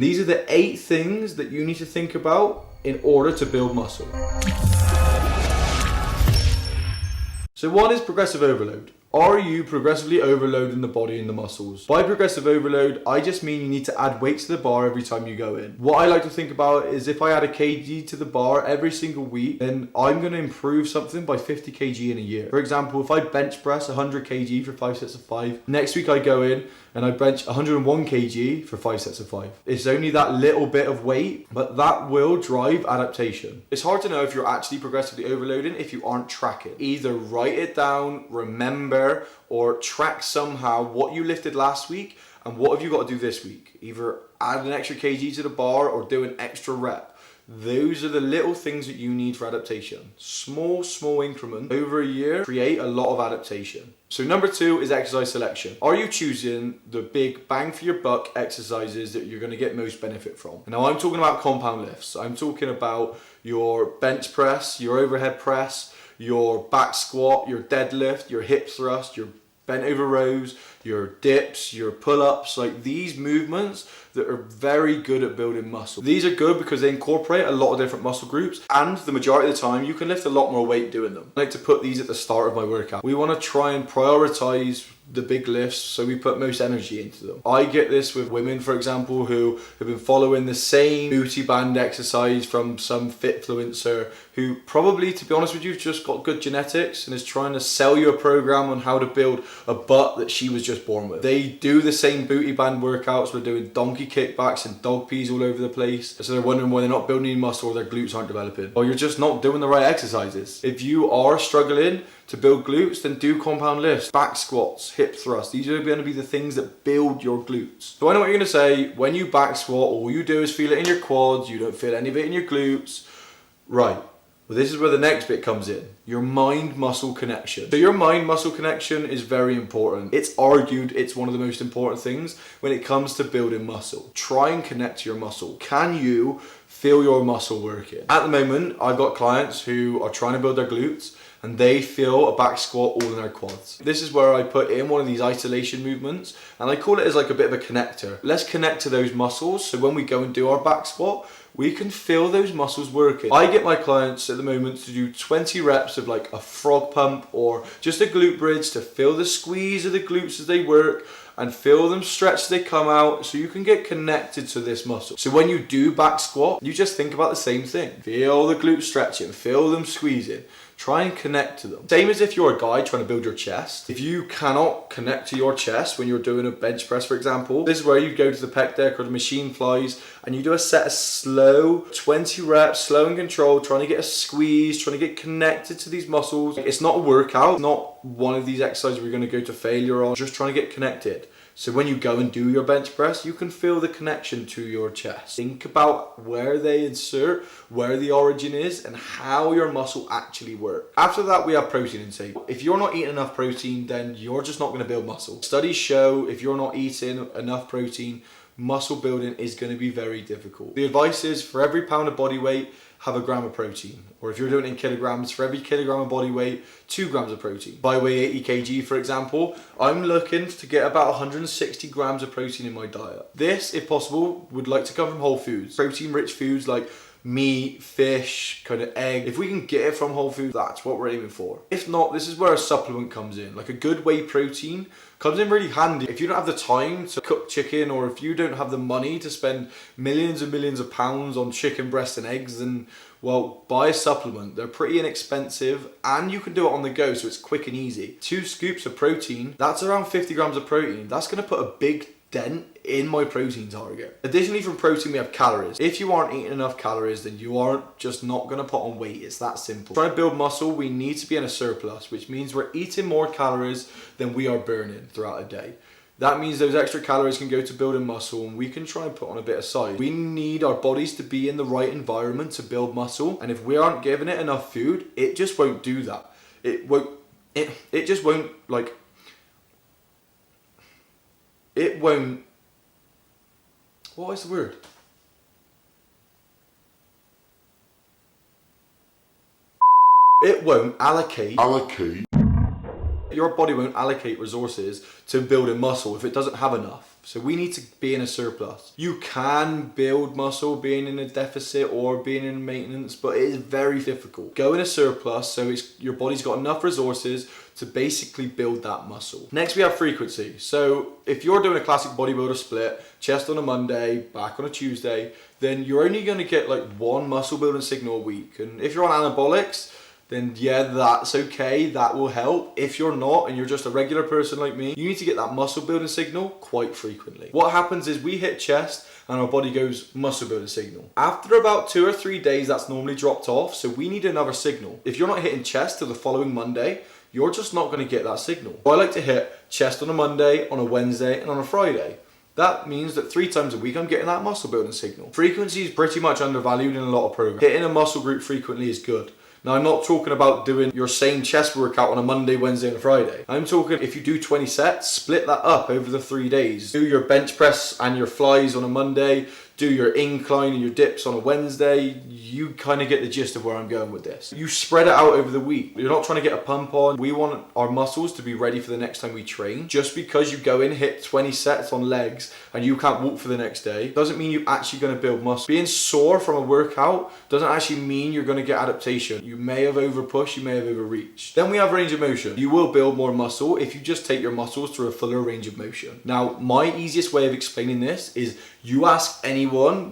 These are the 8 things that you need to think about in order to build muscle. So 1 is progressive overload. Are you progressively overloading the body and the muscles? By progressive overload, I just mean you need to add weights to the bar every time you go in. What I like to think about is if I add a kg to the bar every single week, then I'm going to improve something by 50 kg in a year. For example, if I bench press 100 kg for 5 sets of 5, next week I go in and I bench 101 kg for 5 sets of 5. It's only that little bit of weight, but that will drive adaptation. It's hard to know if you're actually progressively overloading if you aren't tracking. Either write it down, remember, or track somehow what you lifted last week and what have you got to do this week. Either add an extra kg to the bar or do an extra rep. Those are the little things that you need for adaptation. Small increments over a year create a lot of adaptation. So number 2 is exercise selection. Are you choosing the big bang for your buck exercises that you're going to get most benefit from? Now I'm talking about compound lifts. I'm talking about your bench press, your overhead press, your back squat, your deadlift, your hip thrust, your bent over rows, your dips, your pull-ups, like these movements that are very good at building muscle. These are good because they incorporate a lot of different muscle groups, and the majority of the time you can lift a lot more weight doing them. I like to put these at the start of my workout. We want to try and prioritize the big lifts so we put most energy into them. I get this with women, for example, who have been following the same booty band exercise from some fitfluencer who probably, to be honest with you, just got good genetics and is trying to sell you a program on how to build a butt that she was just born with. They do the same booty band workouts. We're doing donkey kickbacks and dog peas all over the place. So they're wondering why they're not building any muscle or their glutes aren't developing. Or you're just not doing the right exercises. If you are struggling to build glutes, then do compound lifts, back squats, hip thrusts. These are going to be the things that build your glutes. So I know what you're going to say. When you back squat, all you do is feel it in your quads. You don't feel any of it in your glutes. Right. Well, this is where the next bit comes in. Your mind-muscle connection. So your mind-muscle connection is very important. It's argued it's one of the most important things when it comes to building muscle. Try and connect to your muscle. Can you feel your muscle working? At the moment, I've got clients who are trying to build their glutes and they feel a back squat all in their quads. This is where I put in one of these isolation movements and I call it as like a bit of a connector. Let's connect to those muscles so when we go and do our back squat, we can feel those muscles working. I get my clients at the moment to do 20 reps of like a frog pump or just a glute bridge to feel the squeeze of the glutes as they work and feel them stretch as they come out so you can get connected to this muscle. So when you do back squat, you just think about the same thing. Feel the glutes stretching, feel them squeezing. Try and connect to them. Same as if you're a guy trying to build your chest. If you cannot connect to your chest when you're doing a bench press, for example, this is where you go to the pec deck or the machine flies and you do a set of slow 20 reps, slow and controlled, trying to get a squeeze, trying to get connected to these muscles. It's not a workout, it's not one of these exercises where you're going to go to failure on, just trying to get connected. So when you go and do your bench press, you can feel the connection to your chest. Think about where they insert, where the origin is, and how your muscle actually works. After that, we have protein intake. If you're not eating enough protein, then you're just not going to build muscle. Studies show if you're not eating enough protein, muscle building is going to be very difficult. The advice is for every pound of body weight, have a gram of protein. Or if you're doing it in kilograms, for every kilogram of body weight, 2 grams of protein. If I weigh 80 kg, for example, I'm looking to get about 160 grams of protein in my diet. This, if possible, would like to come from whole foods. Protein-rich foods like meat, fish, kind of egg. If we can get it from whole foods, that's what we're aiming for. If not, this is where a supplement comes in. Like a good whey protein comes in really handy. If you don't have the time to cook chicken or if you don't have the money to spend millions and millions of pounds on chicken breast and eggs, then well, buy a supplement. They're pretty inexpensive and you can do it on the go, so it's quick and easy. 2 scoops of protein, that's around 50 grams of protein. That's gonna put a big dent in my protein target. Additionally, from protein we have calories. If you aren't eating enough calories, then you aren't just not going to put on weight. It's that simple. Trying to build muscle, we need to be in a surplus, which means we're eating more calories than we are burning throughout a day. That means those extra calories can go to building muscle and we can try and put on a bit of size. We need our bodies to be in the right environment to build muscle, and if we aren't giving it enough food, it just won't do that. It just won't, like, it won't, what is the word? It won't allocate Your body won't allocate resources to building muscle if it doesn't have enough. So we need to be in a surplus. You can build muscle being in a deficit or being in maintenance, but it is very difficult. Go in a surplus so your body's got enough resources to basically build that muscle. Next we have frequency. So if you're doing a classic bodybuilder split, chest on a Monday, back on a Tuesday, then you're only going to get like one muscle building signal a week. And if you're on anabolics, then yeah, that's okay, that will help. If you're not, and you're just a regular person like me, you need to get that muscle building signal quite frequently. What happens is we hit chest and our body goes muscle building signal. After about 2 or 3 days, that's normally dropped off, so we need another signal. If you're not hitting chest till the following Monday, you're just not gonna get that signal. I like to hit chest on a Monday, on a Wednesday, and on a Friday. That means that 3 times a week I'm getting that muscle building signal. Frequency is pretty much undervalued in a lot of programs. Hitting a muscle group frequently is good. Now, I'm not talking about doing your same chest workout on a Monday, Wednesday, and a Friday. I'm talking if you do 20 sets, split that up over the 3 days. Do your bench press and your flies on a Monday, do your incline and your dips on a Wednesday. You kind of get the gist of where I'm going with this. You spread it out over the week. You're not trying to get a pump on. We want our muscles to be ready for the next time we train. Just because you go in, hit 20 sets on legs and you can't walk for the next day, doesn't mean you're actually going to build muscle. Being sore from a workout doesn't actually mean you're going to get adaptation. You may have overpushed, you may have overreached. Then we have range of motion. You will build more muscle if you just take your muscles through a fuller range of motion. Now, my easiest way of explaining this is you ask anyone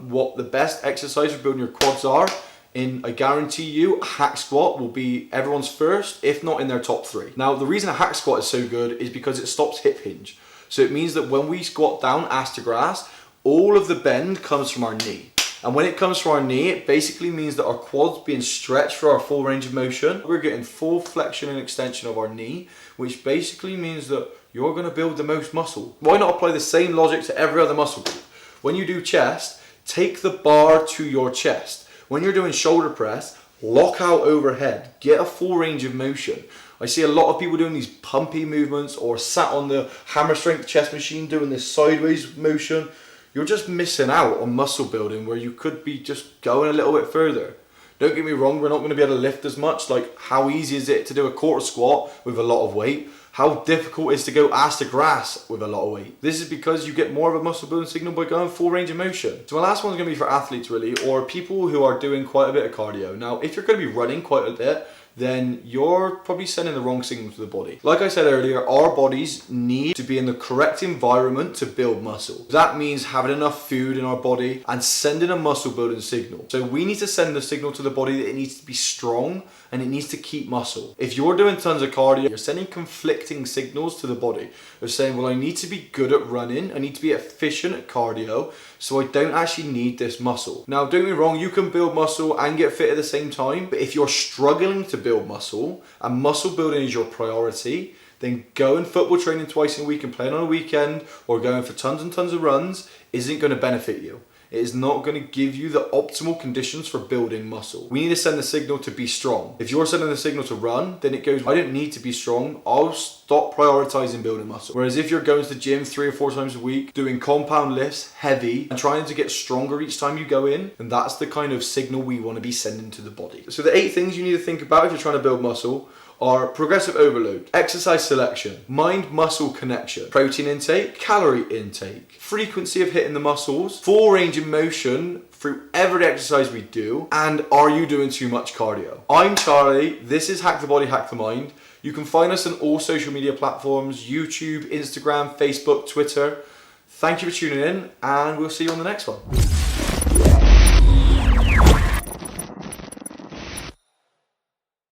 what the best exercise for building your quads are, and I guarantee you a hack squat will be everyone's first, if not in their top 3. Now, the reason a hack squat is so good is because it stops hip hinge. So it means that when we squat down ass to grass, all of the bend comes from our knee. And when it comes from our knee, it basically means that our quads being stretched for our full range of motion. We're getting full flexion and extension of our knee, which basically means that you're going to build the most muscle. Why not apply the same logic to every other muscle group? When you do chest, take the bar to your chest. When you're doing shoulder press, lock out overhead. Get a full range of motion. I see a lot of people doing these pumpy movements or sat on the hammer strength chest machine doing this sideways motion. You're just missing out on muscle building where you could be just going a little bit further. Don't get me wrong, we're not going to be able to lift as much. Like, how easy is it to do a quarter squat with a lot of weight? How difficult is to go ass to grass with a lot of weight? This is because you get more of a muscle building signal by going full range of motion. So my last one's going to be for athletes really, or people who are doing quite a bit of cardio. Now, if you're going to be running quite a bit, then you're probably sending the wrong signal to the body. Like I said earlier, our bodies need to be in the correct environment to build muscle. That means having enough food in our body and sending a muscle building signal. So we need to send the signal to the body that it needs to be strong and it needs to keep muscle. If you're doing tons of cardio, you're sending conflicting signals to the body. You're saying, well, I need to be good at running, I need to be efficient at cardio, so I don't actually need this muscle. Now, don't get me wrong, you can build muscle and get fit at the same time, but if you're struggling to build muscle and muscle building is your priority, then going football training twice a week and playing on a weekend or going for tons and tons of runs isn't going to benefit you. It is not going to give you the optimal conditions for building muscle. We need to send the signal to be strong. If you're sending the signal to run, then it goes, I don't need to be strong, I'll stop prioritizing building muscle. Whereas if you're going to the gym 3 or 4 times a week, doing compound lifts, heavy, and trying to get stronger each time you go in, then that's the kind of signal we want to be sending to the body. So the 8 things you need to think about if you're trying to build muscle are progressive overload, exercise selection, mind-muscle connection, protein intake, calorie intake, frequency of hitting the muscles, full range of motion through every exercise we do, and are you doing too much cardio? I'm Charlie, this is Hack the Body, Hack the Mind. You can find us on all social media platforms, YouTube, Instagram, Facebook, Twitter. Thank you for tuning in, and we'll see you on the next one.